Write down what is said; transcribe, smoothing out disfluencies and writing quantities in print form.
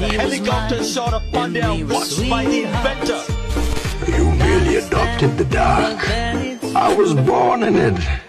A helicopter shot of Pandya watched by the inventor. You merely adopted the dark. I was born in it.